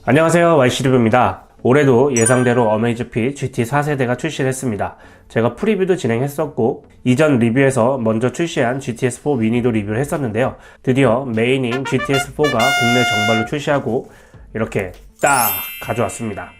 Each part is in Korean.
안녕하세요, YC리뷰입니다. 올해도 예상대로 어메이즈피 GT 4세대가 출시를 했습니다. 제가 프리뷰도 진행했었고 이전 리뷰에서 먼저 출시한 GTS4 미니도 리뷰를 했었는데요. 드디어 메인인 GTS4가 국내 정발로 출시하고 이렇게 딱 가져왔습니다.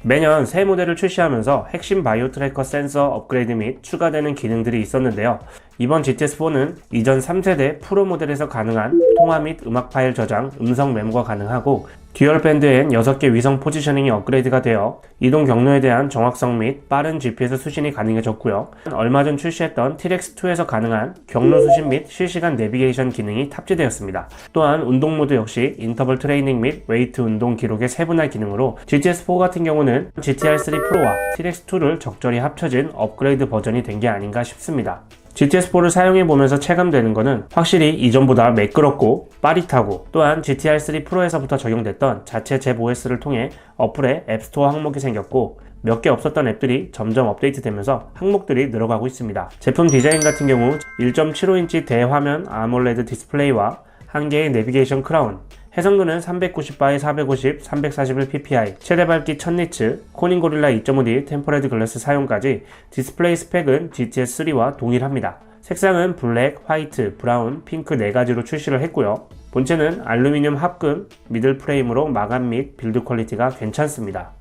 매년 새 모델을 출시하면서 핵심 바이오 트래커 센서 업그레이드 및 추가되는 기능들이 있었는데요. 이번 GTS4는 이전 3세대 프로 모델에서 가능한 통화 및 음악 파일 저장, 음성 메모가 가능하고 듀얼 밴드엔 6개 위성 포지셔닝이 업그레이드가 되어 이동 경로에 대한 정확성 및 빠른 GPS 수신이 가능해졌고요. 얼마 전 출시했던 TREX2에서 가능한 경로 수신 및 실시간 내비게이션 기능이 탑재되었습니다. 또한 운동 모드 역시 인터벌 트레이닝 및 웨이트 운동 기록의 세분화 기능으로 GTS4 같은 경우는 GTR3 프로와 TREX2를 적절히 합쳐진 업그레이드 버전이 된 게 아닌가 싶습니다. GTS4를 사용해보면서 체감되는 것은 확실히 이전보다 매끄럽고 빠릿하고, 또한 GTR3 프로에서부터 적용됐던 자체 잽 OS를 통해 어플에 앱스토어 항목이 생겼고 몇 개 없었던 앱들이 점점 업데이트되면서 항목들이 늘어가고 있습니다. 제품 디자인 같은 경우 1.75인치 대화면 아몰레드 디스플레이와 한 개의 내비게이션 크라운, 해상도는 390/450, 341ppi, 최대 밝기 1000니츠, 코닝 고릴라 2.5D 템퍼레드 글래스 사용까지 디스플레이 스펙은 GTS3와 동일합니다. 색상은 블랙, 화이트, 브라운, 핑크 4가지로 출시를 했고요. 본체는 알루미늄 합금 미들 프레임으로 마감 및 빌드 퀄리티가 괜찮습니다.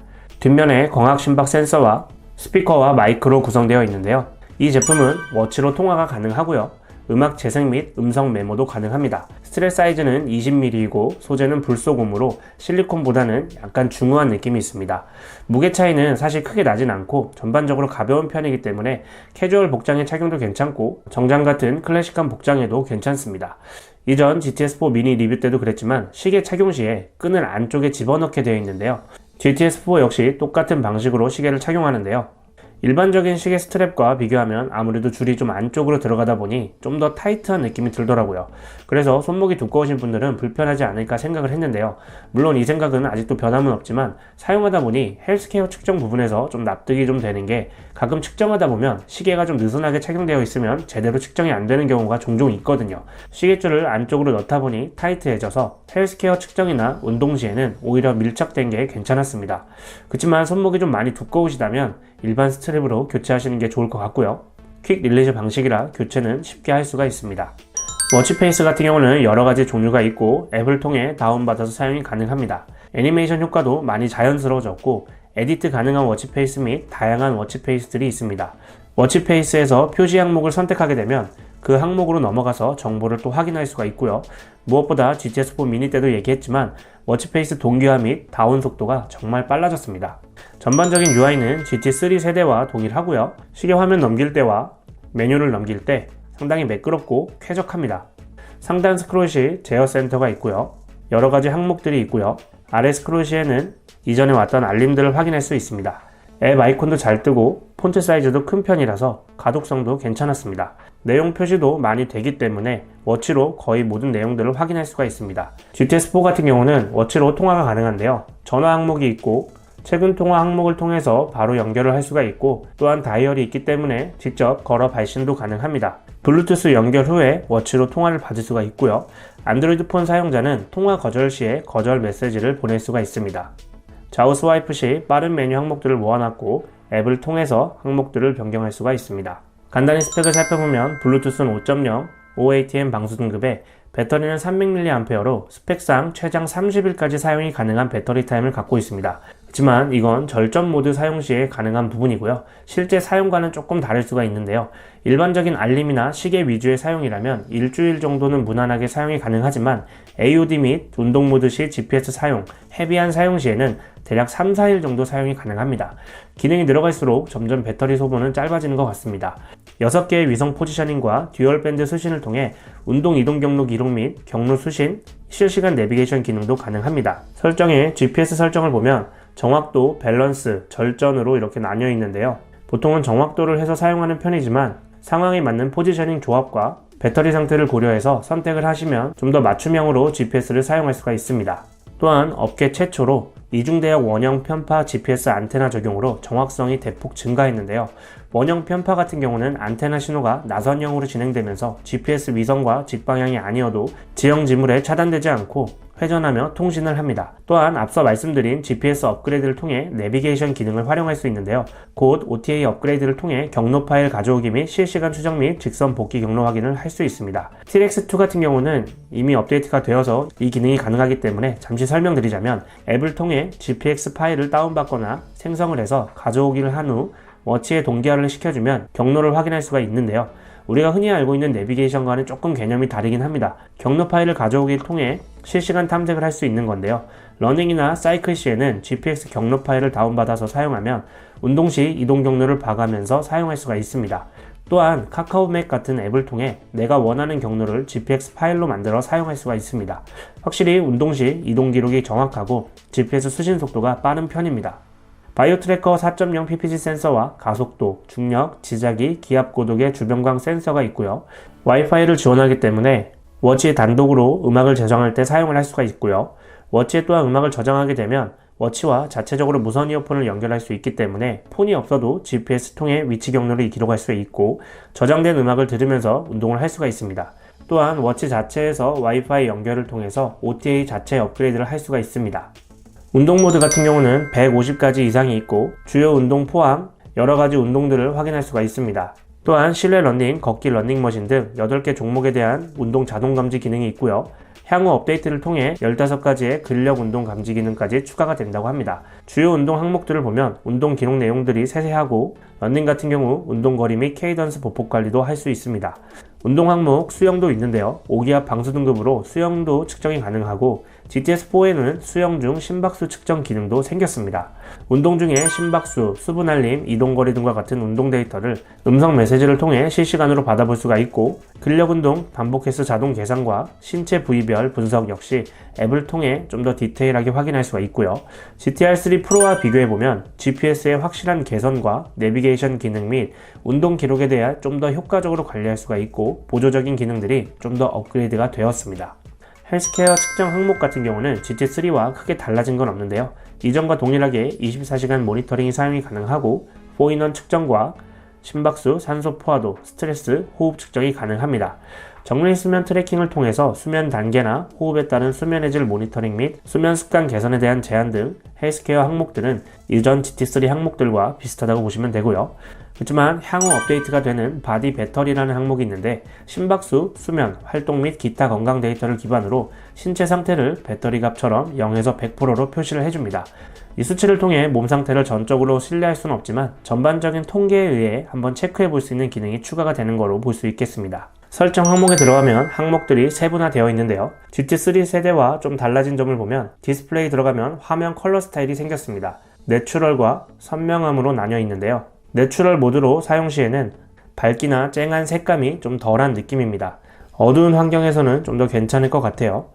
뒷면에 광학 심박 센서와 스피커와 마이크로 구성되어 있는데요. 이 제품은 워치로 통화가 가능하고요. 음악 재생 및 음성 메모도 가능합니다. 스트랩 사이즈는 20mm이고 소재는 불소금으로 실리콘보다는 약간 중후한 느낌이 있습니다. 무게 차이는 사실 크게 나진 않고 전반적으로 가벼운 편이기 때문에 캐주얼 복장에 착용도 괜찮고 정장 같은 클래식한 복장에도 괜찮습니다. 이전 GTS4 미니 리뷰 때도 그랬지만 시계 착용 시에 끈을 안쪽에 집어넣게 되어 있는데요. GTS4 역시 똑같은 방식으로 시계를 착용하는데요. 일반적인 시계 스트랩과 비교하면 아무래도 줄이 좀 안쪽으로 들어가다 보니 좀 더 타이트한 느낌이 들더라고요. 그래서 손목이 두꺼우신 분들은 불편하지 않을까 생각을 했는데요. 물론 이 생각은 아직도 변함은 없지만 사용하다 보니 헬스케어 측정 부분에서 좀 납득이 좀 되는 게, 가끔 측정하다 보면 시계가 좀 느슨하게 착용되어 있으면 제대로 측정이 안 되는 경우가 종종 있거든요. 시계줄을 안쪽으로 넣다 보니 타이트해져서 헬스케어 측정이나 운동 시에는 오히려 밀착된 게 괜찮았습니다. 그렇지만 손목이 좀 많이 두꺼우시다면 일반 스트랩으로 교체하시는 게 좋을 것 같고요. 퀵 릴리즈 방식이라 교체는 쉽게 할 수가 있습니다. 워치페이스 같은 경우는 여러가지 종류가 있고 앱을 통해 다운받아서 사용이 가능합니다. 애니메이션 효과도 많이 자연스러워졌고 에디트 가능한 워치페이스 및 다양한 워치페이스들이 있습니다. 워치페이스에서 표시 항목을 선택하게 되면 그 항목으로 넘어가서 정보를 또 확인할 수가 있고요. 무엇보다 GTS4 미니 때도 얘기했지만 워치페이스 동기화 및 다운 속도가 정말 빨라졌습니다. 전반적인 UI는 GT3 세대와 동일하고요. 시계 화면 넘길 때와 메뉴를 넘길 때 상당히 매끄럽고 쾌적합니다. 상단 스크롤 시 제어 센터가 있고요. 여러가지 항목들이 있고요. 아래 스크롤 시에는 이전에 왔던 알림들을 확인할 수 있습니다. 앱 아이콘도 잘 뜨고 폰트 사이즈도 큰 편이라서 가독성도 괜찮았습니다. 내용 표시도 많이 되기 때문에 워치로 거의 모든 내용들을 확인할 수가 있습니다. GTS4 같은 경우는 워치로 통화가 가능한데요. 전화 항목이 있고 최근 통화 항목을 통해서 바로 연결을 할 수가 있고, 또한 다이얼이 있기 때문에 직접 걸어 발신도 가능합니다. 블루투스 연결 후에 워치로 통화를 받을 수가 있고요. 안드로이드 폰 사용자는 통화 거절 시에 거절 메시지를 보낼 수가 있습니다. 좌우 스와이프 시 빠른 메뉴 항목들을 모아놨고 앱을 통해서 항목들을 변경할 수가 있습니다. 간단히 스펙을 살펴보면 블루투스는 5.0, OATM 방수 등급에 배터리는 300mAh로 스펙상 최장 30일까지 사용이 가능한 배터리 타임을 갖고 있습니다. 하지만 이건 절전 모드 사용 시에 가능한 부분이고요. 실제 사용과는 조금 다를 수가 있는데요. 일반적인 알림이나 시계 위주의 사용이라면 일주일 정도는 무난하게 사용이 가능하지만 AOD 및 운동 모드 시 GPS 사용, 헤비한 사용 시에는 대략 3-4일 정도 사용이 가능합니다. 기능이 늘어갈수록 점점 배터리 소모는 짧아지는 것 같습니다. 6개의 위성 포지셔닝과 듀얼 밴드 수신을 통해 운동 이동 경로 기록 및 경로 수신, 실시간 내비게이션 기능도 가능합니다. 설정에 GPS 설정을 보면 정확도, 밸런스, 절전으로 이렇게 나뉘어 있는데요. 보통은 정확도를 해서 사용하는 편이지만 상황에 맞는 포지셔닝 조합과 배터리 상태를 고려해서 선택을 하시면 좀 더 맞춤형으로 GPS를 사용할 수가 있습니다. 또한 업계 최초로 이중대역 원형 편파 GPS 안테나 적용으로 정확성이 대폭 증가했는데요. 원형 편파 같은 경우는 안테나 신호가 나선형으로 진행되면서 GPS 위성과 직방향이 아니어도 지형 지물에 차단되지 않고 회전하며 통신을 합니다. 또한 앞서 말씀드린 GPS 업그레이드를 통해 내비게이션 기능을 활용할 수 있는데요. 곧 OTA 업그레이드를 통해 경로 파일 가져오기 및 실시간 추적 및 직선 복귀 경로 확인을 할 수 있습니다. TRX2 같은 경우는 이미 업데이트가 되어서 이 기능이 가능하기 때문에 잠시 설명드리자면 앱을 통해 GPX 파일을 다운받거나 생성을 해서 가져오기를 한 후 워치에 동기화를 시켜주면 경로를 확인할 수가 있는데요. 우리가 흔히 알고 있는 내비게이션과는 조금 개념이 다르긴 합니다. 경로 파일을 가져오기를 통해 실시간 탐색을 할 수 있는 건데요. 러닝이나 사이클 시에는 GPX 경로 파일을 다운받아서 사용하면 운동 시 이동 경로를 봐가면서 사용할 수가 있습니다. 또한 카카오맵 같은 앱을 통해 내가 원하는 경로를 GPX 파일로 만들어 사용할 수가 있습니다. 확실히 운동 시 이동 기록이 정확하고 GPS 수신 속도가 빠른 편입니다. 바이오 트래커 4.0 PPG 센서와 가속도, 중력, 지자기, 기압 고독의 주변광 센서가 있고요. 와이파이를 지원하기 때문에 워치에 단독으로 음악을 저장할 때 사용을 할 수가 있고요. 워치에 또한 음악을 저장하게 되면 워치와 자체적으로 무선 이어폰을 연결할 수 있기 때문에 폰이 없어도 GPS 통해 위치 경로를 기록할 수 있고 저장된 음악을 들으면서 운동을 할 수가 있습니다. 또한 워치 자체에서 와이파이 연결을 통해서 OTA 자체 업그레이드를 할 수가 있습니다. 운동 모드 같은 경우는 150가지 이상이 있고 주요 운동 포함 여러가지 운동들을 확인할 수가 있습니다. 또한 실내 러닝, 걷기 러닝머신 등 8개 종목에 대한 운동 자동 감지 기능이 있고요. 향후 업데이트를 통해 15가지의 근력 운동 감지 기능까지 추가가 된다고 합니다. 주요 운동 항목들을 보면 운동 기록 내용들이 세세하고 러닝 같은 경우 운동 거리 및 케이던스 보폭 관리도 할 수 있습니다. 운동 항목 수영도 있는데요. 5기압 방수 등급으로 수영도 측정이 가능하고 GTS4에는 수영 중 심박수 측정 기능도 생겼습니다. 운동 중에 심박수, 수분 알림, 이동거리 등과 같은 운동 데이터를 음성 메시지를 통해 실시간으로 받아볼 수가 있고 근력 운동, 반복 횟수 자동 계산과 신체 부위별 분석 역시 앱을 통해 좀 더 디테일하게 확인할 수가 있고요. GTR3 프로와 비교해보면 GPS의 확실한 개선과 내비게이션 기능 및 운동 기록에 대해 좀 더 효과적으로 관리할 수가 있고 보조적인 기능들이 좀 더 업그레이드가 되었습니다. 헬스케어 측정 항목 같은 경우는 GT3와 크게 달라진 건 없는데요. 이전과 동일하게 24시간 모니터링이 사용이 가능하고 4인원 측정과 심박수, 산소 포화도, 스트레스, 호흡 측정이 가능합니다. 정밀 수면 트래킹을 통해서 수면 단계나 호흡에 따른 수면의 질 모니터링 및 수면 습관 개선에 대한 제안 등 헬스케어 항목들은 이전 GT3 항목들과 비슷하다고 보시면 되고요. 그렇지만 향후 업데이트가 되는 바디 배터리라는 항목이 있는데 심박수, 수면, 활동 및 기타 건강 데이터를 기반으로 신체 상태를 배터리 값처럼 0에서 100%로 표시를 해줍니다. 이 수치를 통해 몸 상태를 전적으로 신뢰할 수는 없지만 전반적인 통계에 의해 한번 체크해 볼 수 있는 기능이 추가가 되는 거로 볼 수 있겠습니다. 설정 항목에 들어가면 항목들이 세분화되어 있는데요. GT3 세대와 좀 달라진 점을 보면 디스플레이 들어가면 화면 컬러 스타일이 생겼습니다. 내추럴과 선명함으로 나뉘어 있는데요. 내추럴 모드로 사용 시에는 밝기나 쨍한 색감이 좀 덜한 느낌입니다. 어두운 환경에서는 좀 더 괜찮을 것 같아요.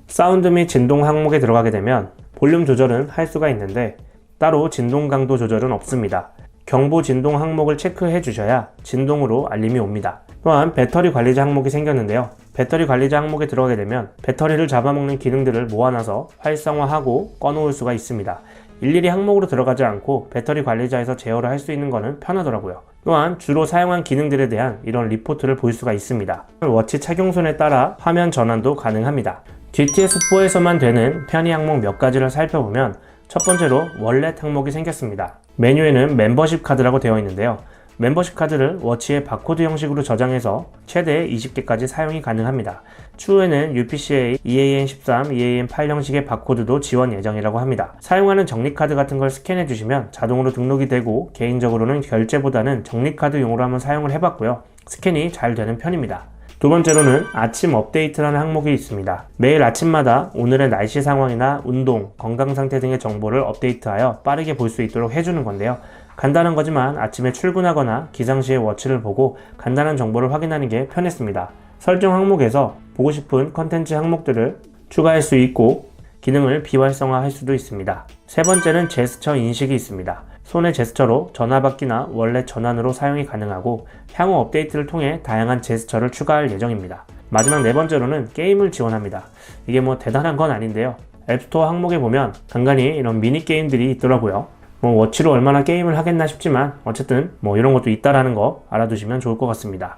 사운드 및 진동 항목에 들어가게 되면 볼륨 조절은 할 수가 있는데 따로 진동 강도 조절은 없습니다. 경보 진동 항목을 체크해 주셔야 진동으로 알림이 옵니다. 또한 배터리 관리자 항목이 생겼는데요. 배터리 관리자 항목에 들어가게 되면 배터리를 잡아먹는 기능들을 모아놔서 활성화하고 꺼놓을 수가 있습니다. 일일이 항목으로 들어가지 않고 배터리 관리자에서 제어를 할 수 있는 것은 편하더라고요. 또한 주로 사용한 기능들에 대한 이런 리포트를 볼 수가 있습니다. 워치 착용손에 따라 화면 전환도 가능합니다. GTS4에서만 되는 편의 항목 몇 가지를 살펴보면 첫 번째로 월렛 항목이 생겼습니다. 메뉴에는 멤버십 카드라고 되어 있는데요. 멤버십 카드를 워치에 바코드 형식으로 저장해서 최대 20개까지 사용이 가능합니다. 추후에는 UPCA, EAN13, EAN8 형식의 바코드도 지원 예정이라고 합니다. 사용하는 적립카드 같은 걸 스캔해 주시면 자동으로 등록이 되고 개인적으로는 결제보다는 적립카드용으로 한번 사용을 해봤고요. 스캔이 잘 되는 편입니다. 두 번째로는 아침 업데이트라는 항목이 있습니다. 매일 아침마다 오늘의 날씨 상황이나 운동, 건강 상태 등의 정보를 업데이트하여 빠르게 볼 수 있도록 해주는 건데요. 간단한 거지만 아침에 출근하거나 기상시에 워치를 보고 간단한 정보를 확인하는 게 편했습니다. 설정 항목에서 보고 싶은 컨텐츠 항목들을 추가할 수 있고 기능을 비활성화할 수도 있습니다. 세 번째는 제스처 인식이 있습니다. 손의 제스처로 전화받기나 원래 전환으로 사용이 가능하고 향후 업데이트를 통해 다양한 제스처를 추가할 예정입니다. 마지막 네 번째로는 게임을 지원합니다. 이게 뭐 대단한 건 아닌데요. 앱스토어 항목에 보면 간간히 이런 미니게임들이 있더라고요. 워치로 얼마나 게임을 하겠나 싶지만 어쨌든 이런 것도 있다라는 거 알아두시면 좋을 것 같습니다.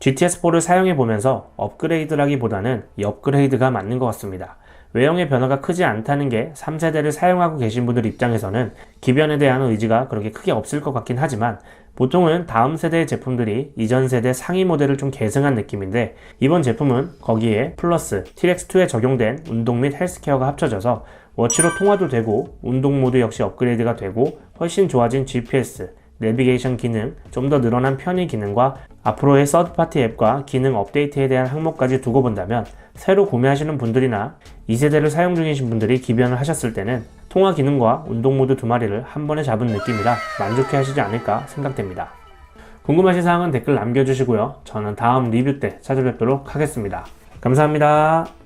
GTS4를 사용해보면서 업그레이드라기보다는 이 업그레이드가 맞는 것 같습니다. 외형의 변화가 크지 않다는 게 3세대를 사용하고 계신 분들 입장에서는 기변에 대한 의지가 그렇게 크게 없을 것 같긴 하지만 보통은 다음 세대의 제품들이 이전 세대 상위 모델을 좀 계승한 느낌인데 이번 제품은 거기에 플러스 TRX2에 적용된 운동 및 헬스케어가 합쳐져서 워치로 통화도 되고 운동 모드 역시 업그레이드가 되고 훨씬 좋아진 GPS, 내비게이션 기능, 좀 더 늘어난 편의 기능과 앞으로의 서드파티 앱과 기능 업데이트에 대한 항목까지 두고 본다면 새로 구매하시는 분들이나 2세대를 사용 중이신 분들이 기변을 하셨을 때는 통화 기능과 운동 모드 두 마리를 한 번에 잡은 느낌이라 만족해 하시지 않을까 생각됩니다. 궁금하신 사항은 댓글 남겨주시고요. 저는 다음 리뷰 때 찾아뵙도록 하겠습니다. 감사합니다.